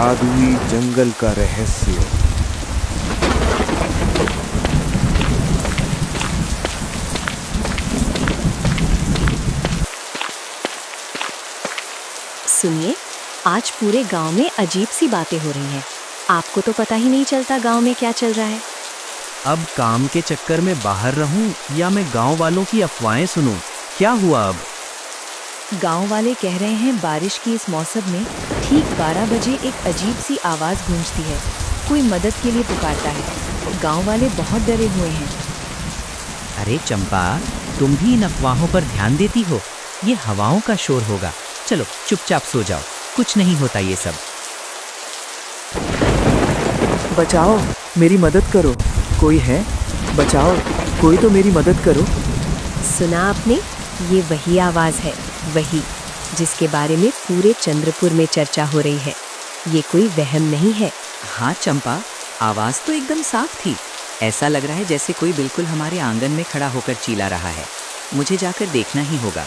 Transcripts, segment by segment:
जादुई जंगल का रहस्य। सुनिए, आज पूरे गांव में अजीब सी बातें हो रही हैं। आपको तो पता ही नहीं चलता गांव में क्या चल रहा है। अब काम के चक्कर में बाहर रहूं या मैं गांव वालों की अफवाहें सुनूं? क्या हुआ अब? गांव वाले कह रहे हैं बारिश की इस मौसम में ठीक 12 बजे एक अजीब सी आवाज़ गूंजती है। कोई मदद के लिए पुकारता है। गांव वाले बहुत डरे हुए हैं। अरे चंपा, तुम भी इन अफवाहों पर ध्यान देती हो? ये हवाओं का शोर होगा। चलो चुपचाप सो जाओ, कुछ नहीं होता ये सब। बचाओ, मेरी मदद करो। कोई है? बचाओ, कोई तो मेरी मदद करो। सुना आपने? ये वही आवाज़ है, वही जिसके बारे में पूरे चंद्रपुर में चर्चा हो रही है। ये कोई वहम नहीं है। हाँ चंपा, आवाज़ तो एकदम साफ थी। ऐसा लग रहा है जैसे कोई बिल्कुल हमारे आंगन में खड़ा होकर चिल्ला रहा है। मुझे जाकर देखना ही होगा।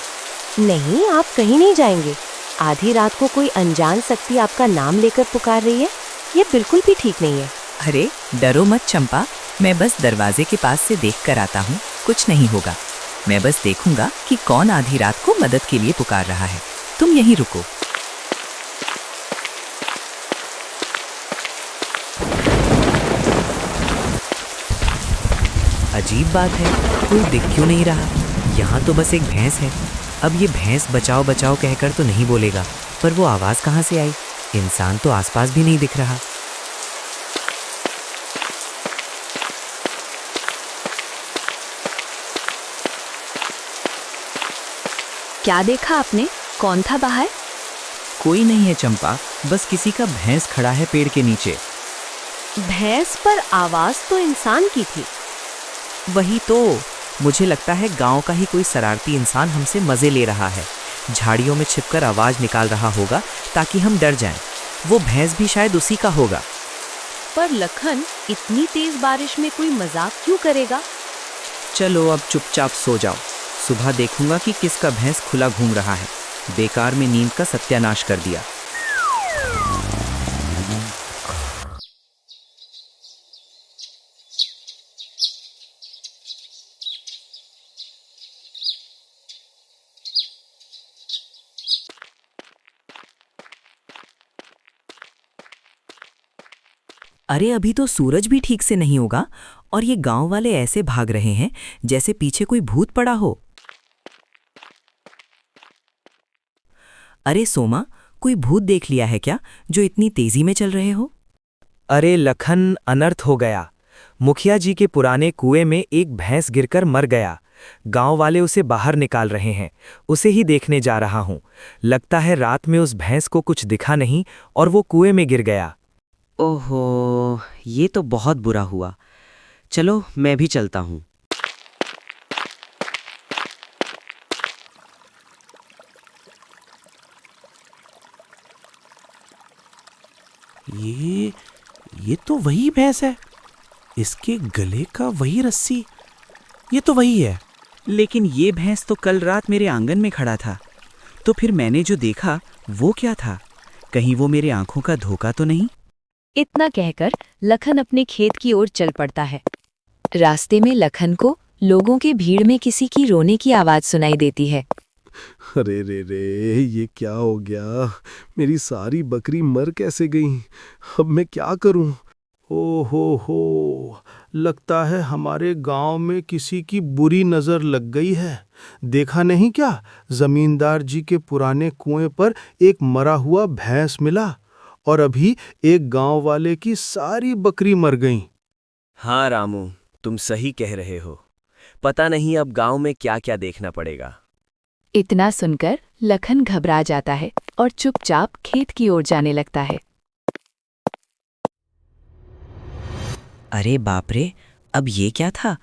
नहीं, आप कहीं नहीं जाएंगे। आधी रात को कोई अनजान शक्ति आपका नाम लेकर पुकार रही है। ये बिल्कुल भी ठीक नहीं है। अरे डरो मत चंपा, मैं बस दरवाजे के पास से देख कर आता हूँ। कुछ नहीं होगा। मैं बस देखूंगा कि कौन आधी रात को मदद के लिए पुकार रहा है। तुम यहीं रुको। अजीब बात है, कोई दिख क्यों नहीं रहा? यहाँ तो बस एक भैंस है। अब ये भैंस बचाओ बचाओ कहकर तो नहीं बोलेगा, पर वो आवाज़ कहाँ से आई? इंसान तो आसपास भी नहीं दिख रहा। क्या देखा आपने? कौन था बाहर? कोई नहीं है चंपा, बस किसी का भैंस खड़ा है पेड़ के नीचे। भैंस पर आवाज़ तो इंसान की थी। वही तो, मुझे लगता है गांव का ही कोई शरारती इंसान हमसे मज़े ले रहा है। झाड़ियों में छिपकर आवाज़ निकाल रहा होगा ताकि हम डर जाएं। वो भैंस भी शायद उसी का होगा। पर लखन, इतनी तेज बारिश में कोई मजाक क्यों करेगा? चलो अब चुपचाप सो जाओ। सुबह देखूंगा कि किसका भैंस खुला घूम रहा है। बेकार में नींद का सत्यानाश कर दिया। अरे अभी तो सूरज भी ठीक से नहीं होगा और ये गांव वाले ऐसे भाग रहे हैं जैसे पीछे कोई भूत पड़ा हो। अरे सोमा, कोई भूत देख लिया है क्या जो इतनी तेजी में चल रहे हो? अरे लखन, अनर्थ हो गया। मुखिया जी के पुराने कुएं में एक भैंस गिरकर मर गया। गांव वाले उसे बाहर निकाल रहे हैं। उसे ही देखने जा रहा हूं। लगता है रात में उस भैंस को कुछ दिखा नहीं और वो कुएं में गिर गया। ओहो, ये तो बहुत बुरा हुआ। चलो मैं भी चलता हूँ। ये तो वही भैंस है। इसके गले का वही रस्सी, ये तो वही है। लेकिन ये भैंस तो कल रात मेरे आंगन में खड़ा था। तो फिर मैंने जो देखा वो क्या था? कहीं वो मेरे आंखों का धोखा तो नहीं? इतना कहकर लखन अपने खेत की ओर चल पड़ता है। रास्ते में लखन को लोगों की भीड़ में किसी की रोने की आवाज सुनाई देती है। अरे रे रे, ये क्या हो गया? मेरी सारी बकरी मर कैसे गई? अब मैं क्या करूं? हो, लगता है हमारे गांव में किसी की बुरी नज़र लग गई है। देखा नहीं क्या, जमींदार जी के पुराने कुएं पर एक मरा हुआ भैंस मिला और अभी एक गांव वाले की सारी बकरी मर गई। हाँ रामू, तुम सही कह रहे हो। पता नहीं अब गांव में क्या क्या देखना पड़ेगा। इतना सुनकर लखन घबरा जाता है और चुपचाप खेत की ओर जाने लगता है। अरे बाप रे, अब ये क्या था?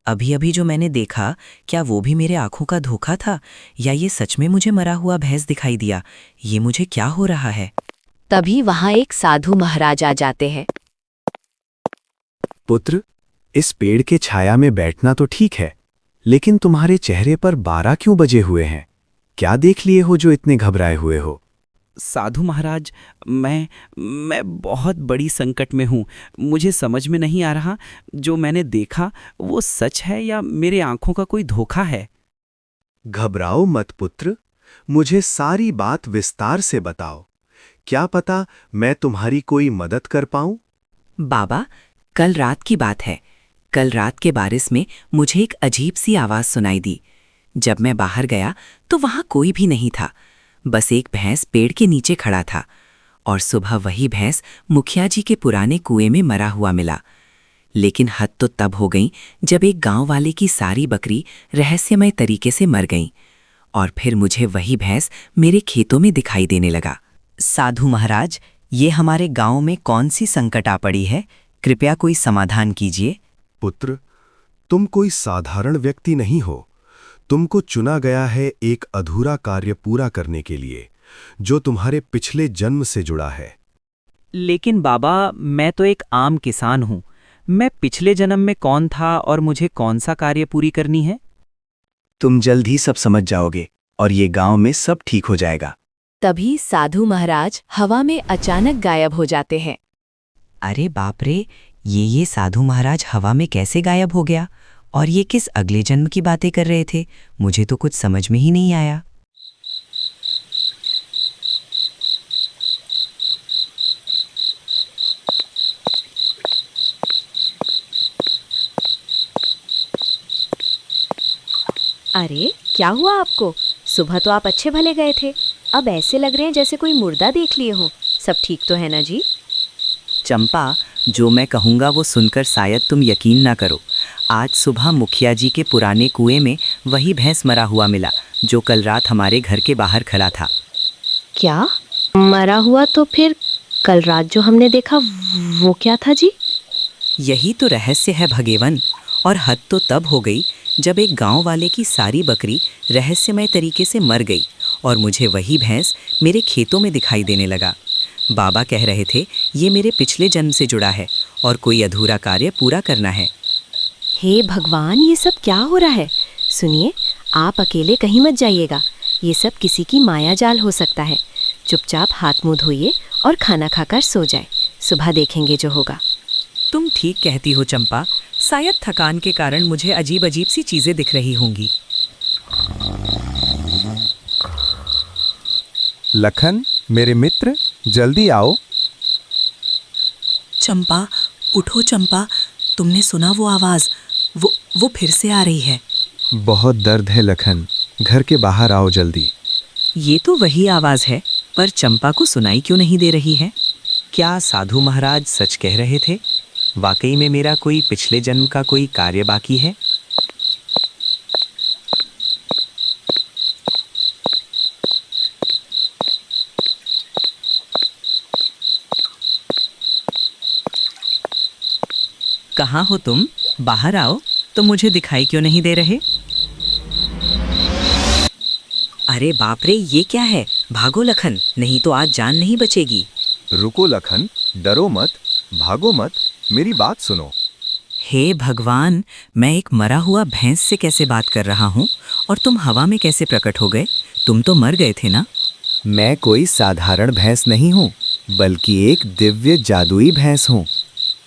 अभी अभी जो मैंने देखा, क्या वो भी मेरे आंखों का धोखा था या ये सच में मुझे मरा हुआ भैंस दिखाई दिया? ये मुझे क्या हो रहा है? तभी वहां एक साधु महाराज आ जाते हैं। पुत्र, इस पेड़ के छाया में बैठना तो ठीक है, लेकिन तुम्हारे चेहरे पर 12 क्यों बजे हुए हैं? क्या देख लिए हो जो इतने घबराए हुए हो? साधु महाराज, मैं बहुत बड़ी संकट में हूँ। मुझे समझ में नहीं आ रहा जो मैंने देखा वो सच है या मेरे आंखों का कोई धोखा है। घबराओ मत पुत्र, मुझे सारी बात विस्तार से बताओ। क्या पता मैं तुम्हारी कोई मदद कर पाऊं? बाबा, कल रात की बात है। कल रात के बारिश में मुझे एक अजीब सी आवाज़ सुनाई दी। जब मैं बाहर गया तो वहां कोई भी नहीं था, बस एक भैंस पेड़ के नीचे खड़ा था। और सुबह वही भैंस मुखिया जी के पुराने कुएं में मरा हुआ मिला। लेकिन हद तो तब हो गई जब एक गांव वाले की सारी बकरी रहस्यमय तरीके से मर गई। और फिर मुझे वही भैंस मेरे खेतों में दिखाई देने लगा। साधु महाराज, ये हमारे गांव में कौन सी संकट आ पड़ी है? कृपया कोई समाधान कीजिए। पुत्र, तुम कोई साधारण व्यक्ति नहीं हो। तुमको चुना गया है एक अधूरा कार्य पूरा करने के लिए, जो तुम्हारे पिछले जन्म से जुड़ा है। लेकिन बाबा, मैं तो एक आम किसान हूँ। मैं पिछले जन्म में कौन था और मुझे कौन सा कार्य पूरी करनी है? तुम जल्द ही सब समझ जाओगे और ये गांव में सब ठीक हो जाएगा। तभी साधु महाराज हवा में अचानक गायब हो जाते हैं। अरे बाप रे, ये साधु महाराज हवा में कैसे गायब हो गया? और ये किस अगले जन्म की बातें कर रहे थे? मुझे तो कुछ समझ में ही नहीं आया। अरे क्या हुआ आपको? सुबह तो आप अच्छे भले गए थे, अब ऐसे लग रहे हैं जैसे कोई मुर्दा देख लिए हो। सब ठीक तो है ना जी? चंपा, जो मैं कहूँगा वो सुनकर शायद तुम यकीन ना करो। आज सुबह मुखिया जी के पुराने कुएं में वही भैंस मरा हुआ मिला जो कल रात हमारे घर के बाहर खड़ा था। क्या मरा हुआ? तो फिर कल रात जो हमने देखा वो क्या था जी? यही तो रहस्य है भगेवन। और हद तो तब हो गई जब एक गांव वाले की सारी बकरी रहस्यमय तरीके से मर गई और मुझे वही भैंस मेरे खेतों में दिखाई देने लगा। बाबा कह रहे थे ये मेरे पिछले जन्म से जुड़ा है और कोई अधूरा कार्य पूरा करना है। हे भगवान, ये सब क्या हो रहा है? सुनिए, आप अकेले कहीं मत जाइएगा। ये सब किसी की माया जाल हो सकता है। चुपचाप हाथ मुंह धोइए और खाना खाकर सो जाए। सुबह देखेंगे जो होगा। तुम ठीक कहती हो चंपा, शायद थकान के कारण मुझे अजीब अजीब सी चीजें दिख रही होंगी। लखन, मेरे मित्र, जल्दी आओ। चंपा, उठो चंपा, तुमने सुना वो आवाज? वो फिर से आ रही है। बहुत दर्द है लखन, घर के बाहर आओ जल्दी। ये तो वही आवाज है, पर चंपा को सुनाई क्यों नहीं दे रही है? क्या साधु महाराज सच कह रहे थे? वाकई में मेरा कोई पिछले जन्म का कोई कार्य बाकी है? कहाँ हो तुम? बाहर आओ। तुम मुझे दिखाई क्यों नहीं दे रहे? अरे बाप रे, ये क्या है? भागो लखन, नहीं तो आज जान नहीं बचेगी। रुको लखन, डरो मत, भागो मत, मेरी बात सुनो। हे भगवान, मैं एक मरा हुआ भैंस से कैसे बात कर रहा हूँ और तुम हवा में कैसे प्रकट हो गए? तुम तो मर गए थे ना? मैं कोई साधारण भैंस नहीं हूँ, बल्कि एक दिव्य जादुई भैंस हूँ।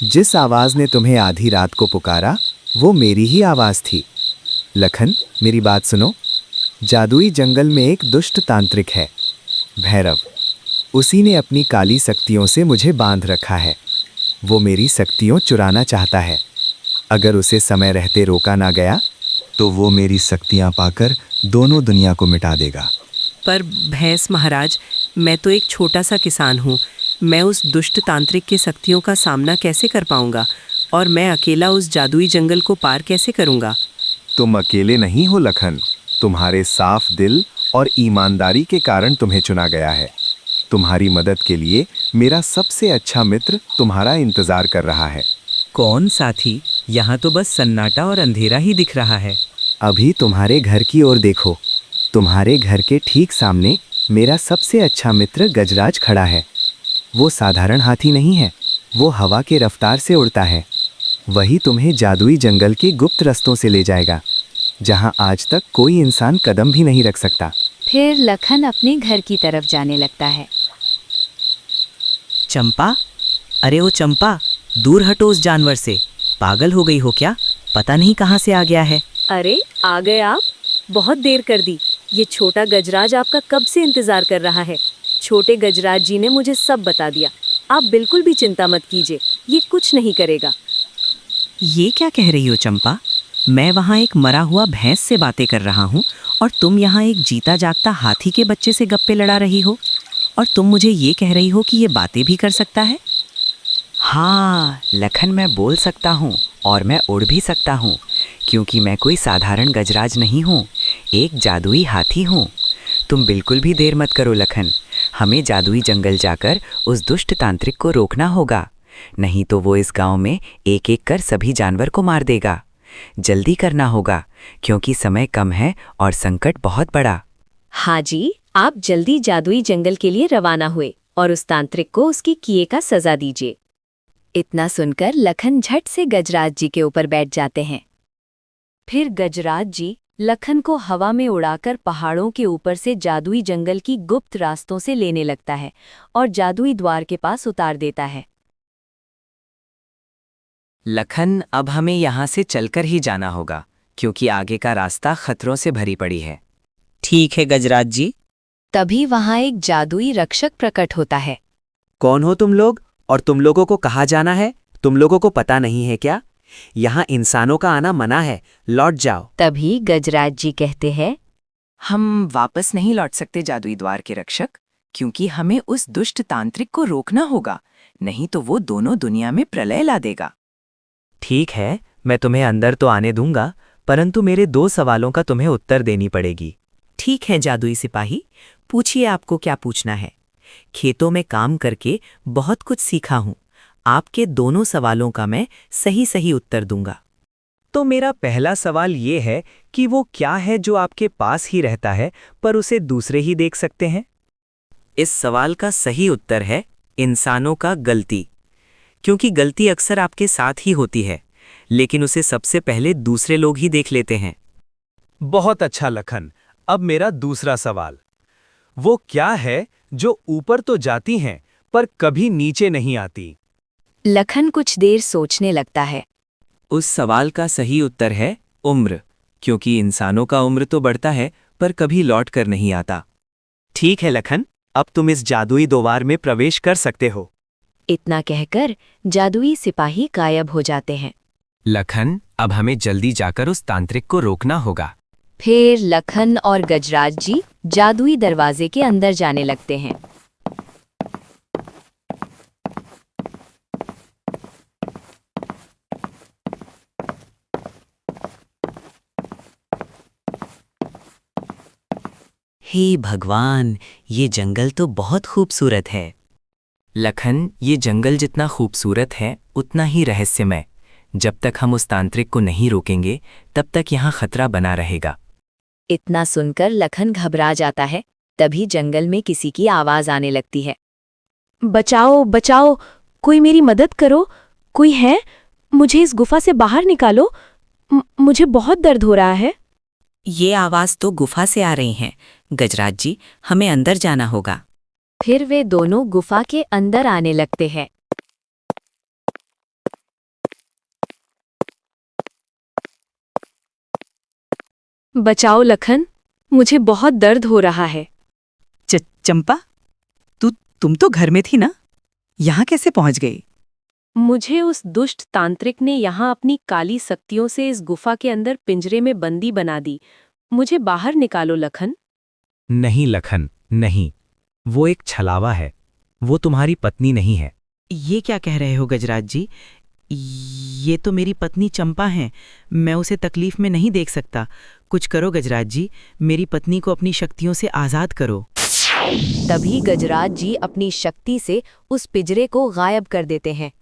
जिस आवाज़ ने तुम्हें आधी रात को पुकारा वो मेरी ही आवाज़ थी। लखन, मेरी बात सुनो। जादुई जंगल में एक दुष्ट तांत्रिक है, भैरव। उसी ने अपनी काली शक्तियों से मुझे बांध रखा है। वो मेरी शक्तियों चुराना चाहता है। अगर उसे समय रहते रोका ना गया तो वो मेरी शक्तियाँ पाकर दोनों दुनिया को मिटा देगा। पर भैंस महाराज, मैं तो एक छोटा सा किसान हूँ। मैं उस दुष्ट तांत्रिक के शक्तियों का सामना कैसे कर पाऊंगा? और मैं अकेला उस जादुई जंगल को पार कैसे करूंगा? तुम अकेले नहीं हो लखन, तुम्हारे साफ दिल और ईमानदारी के कारण तुम्हें चुना गया है। तुम्हारी मदद के लिए मेरा सबसे अच्छा मित्र तुम्हारा इंतजार कर रहा है। कौन साथी? यहाँ तो बस सन्नाटा और अंधेरा ही दिख रहा है। अभी तुम्हारे घर की ओर देखो। तुम्हारे घर के ठीक सामने मेरा सबसे अच्छा मित्र गजराज खड़ा है। वो साधारण हाथी नहीं है, वो हवा के रफ्तार से उड़ता है। वही तुम्हें जादुई जंगल के गुप्त रस्तों से ले जाएगा, जहाँ आज तक कोई इंसान कदम भी नहीं रख सकता। फिर लखन अपने घर की तरफ जाने लगता है। चंपा, अरे ओ चंपा, दूर हटो उस जानवर से। पागल हो गई हो क्या? पता नहीं कहाँ से आ गया है। अरे आ गए आप, बहुत देर कर दी। ये छोटा गजराज आपका कब से इंतजार कर रहा है। छोटे गजराज जी ने मुझे सब बता दिया। आप बिल्कुल भी चिंता मत कीजिए, ये कुछ नहीं करेगा। ये क्या कह रही हो चंपा? मैं वहाँ एक मरा हुआ भैंस से बातें कर रहा हूँ और तुम यहाँ एक जीता जागता हाथी के बच्चे से गप्पे लड़ा रही हो, और तुम मुझे ये कह रही हो कि ये बातें भी कर सकता है। हाँ लखन, मैं बोल सकता हूँ और मैं उड़ भी सकता हूँ, क्योंकि मैं कोई साधारण गजराज नहीं हूँ, एक जादुई हाथी हूँ। तुम बिल्कुल भी देर मत करो लखन, हमें जादुई जंगल जाकर उस दुष्ट तांत्रिक को रोकना होगा, नहीं तो वो इस गांव में एक एक कर सभी जानवर को मार देगा। जल्दी करना होगा, क्योंकि समय कम है और संकट बहुत बड़ा। हाँ जी, आप जल्दी जादुई जंगल के लिए रवाना हुए और उस तांत्रिक को उसकी किए का सजा दीजिए। इतना सुनकर लखन झट से गजराज जी के ऊपर बैठ जाते हैं। फिर गजराज जी लखन को हवा में उड़ाकर पहाड़ों के ऊपर से जादुई जंगल की गुप्त रास्तों से लेने लगता है और जादुई द्वार के पास उतार देता है। लखन, अब हमें यहाँ से चलकर ही जाना होगा, क्योंकि आगे का रास्ता खतरों से भरी पड़ी है। ठीक है गजराज जी। तभी वहाँ एक जादुई रक्षक प्रकट होता है। कौन हो तुम लोग, और तुम लोगों को कहाँ जाना है? तुम लोगों को पता नहीं है क्या? यहाँ इंसानों का आना मना है, लौट जाओ। तभी गजराज जी कहते हैं, हम वापस नहीं लौट सकते जादुई द्वार के रक्षक, क्योंकि हमें उस दुष्ट तांत्रिक को रोकना होगा, नहीं तो वो दोनों दुनिया में प्रलय ला देगा। ठीक है, मैं तुम्हें अंदर तो आने दूंगा, परंतु मेरे 2 सवालों का तुम्हें उत्तर देनी पड़ेगी। ठीक है जादुई सिपाही, पूछिए आपको क्या पूछना है। खेतों में काम करके बहुत कुछ सीखा हूँ, आपके दोनों सवालों का मैं सही सही उत्तर दूंगा। तो मेरा पहला सवाल ये है कि वो क्या है जो आपके पास ही रहता है पर उसे दूसरे ही देख सकते हैं? इस सवाल का सही उत्तर है इंसानों का गलती, क्योंकि गलती अक्सर आपके साथ ही होती है, लेकिन उसे सबसे पहले दूसरे लोग ही देख लेते हैं। बहुत अच्छा लखन, अब मेरा दूसरा सवाल, वो क्या है जो ऊपर तो जाती हैं पर कभी नीचे नहीं आती? लखन कुछ देर सोचने लगता है। उस सवाल का सही उत्तर है उम्र, क्योंकि इंसानों का उम्र तो बढ़ता है पर कभी लौट कर नहीं आता। ठीक है लखन, अब तुम इस जादुई द्वार में प्रवेश कर सकते हो। इतना कहकर जादुई सिपाही गायब हो जाते हैं। लखन, अब हमें जल्दी जाकर उस तांत्रिक को रोकना होगा। फिर लखन और गजराज जी जादुई दरवाजे के अंदर जाने लगते हैं। हे भगवान, ये जंगल तो बहुत खूबसूरत है। लखन, ये जंगल जितना खूबसूरत है उतना ही रहस्यमय। जब तक हम उस तांत्रिक को नहीं रोकेंगे तब तक यहाँ खतरा बना रहेगा। इतना सुनकर लखन घबरा जाता है। तभी जंगल में किसी की आवाज आने लगती है। बचाओ बचाओ, कोई मेरी मदद करो, कोई है? मुझे इस गुफा से बाहर निकालो, मुझे बहुत दर्द हो रहा है। ये आवाज तो गुफा से आ रही हैं। गजराज जी, हमें अंदर जाना होगा। फिर वे दोनों गुफा के अंदर आने लगते हैं। बचाओ लखन, मुझे बहुत दर्द हो रहा है। चंपा, तुम तो घर में थी ना, यहाँ कैसे पहुँच गई? मुझे उस दुष्ट तांत्रिक ने यहाँ अपनी काली शक्तियों से इस गुफा के अंदर पिंजरे में बंदी बना दी। मुझे बाहर निकालो लखन। नहीं लखन, नहीं, वो एक छलावा है, वो तुम्हारी पत्नी नहीं है। ये क्या कह रहे हो गजराज जी? ये तो मेरी पत्नी चंपा है, मैं उसे तकलीफ में नहीं देख सकता। कुछ करो गजराज जी, मेरी पत्नी को अपनी शक्तियों से आज़ाद करो। तभी गजराज जी अपनी शक्ति से उस पिंजरे को गायब कर देते हैं।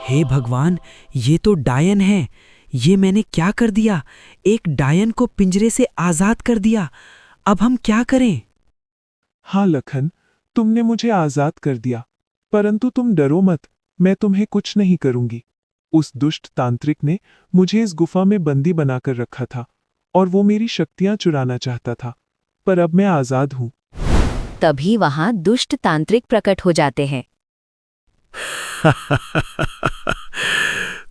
हे भगवान, ये तो डायन है। ये मैंने क्या कर दिया? एक डायन को पिंजरे से आज़ाद कर दिया। अब हम क्या करें? हाँ लखन, तुमने मुझे आज़ाद कर दिया, परंतु तुम डरो मत, मैं तुम्हें कुछ नहीं करूंगी। उस दुष्ट तांत्रिक ने मुझे इस गुफा में बंदी बनाकर रखा था और वो मेरी शक्तियां चुराना चाहता था, पर अब मैं आज़ाद हूँ। तभी वहां दुष्ट तांत्रिक प्रकट हो जाते हैं।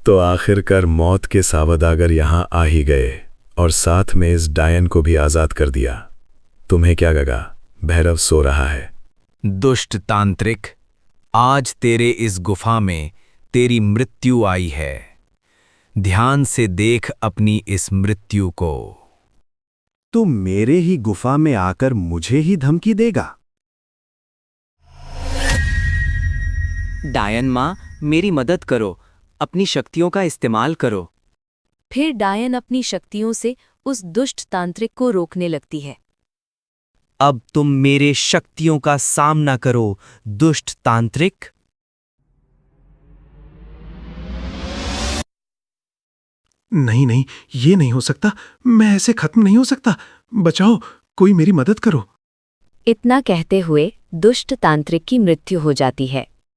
तो आखिरकार मौत के सावदागर यहां आ ही गए और साथ में इस डायन को भी आजाद कर दिया। तुम्हें क्या लगा भैरव सो रहा है? दुष्ट तांत्रिक, आज तेरे इस गुफा में तेरी मृत्यु आई है। ध्यान से देख अपनी इस मृत्यु को। तू मेरे ही गुफा में आकर मुझे ही धमकी देगा? डायन माँ, मेरी मदद करो, अपनी शक्तियों का इस्तेमाल करो। फिर डायन अपनी शक्तियों से उस दुष्ट तांत्रिक को रोकने लगती है। अब तुम मेरे शक्तियों का सामना करो, दुष्ट तांत्रिक। नहीं नहीं, ये नहीं हो सकता। मैं ऐसे खत्म नहीं हो सकता। बचाओ, कोई मेरी मदद करो। इतना कहते हुए दुष्ट तांत्रिक की मृत्यु हो जाती है।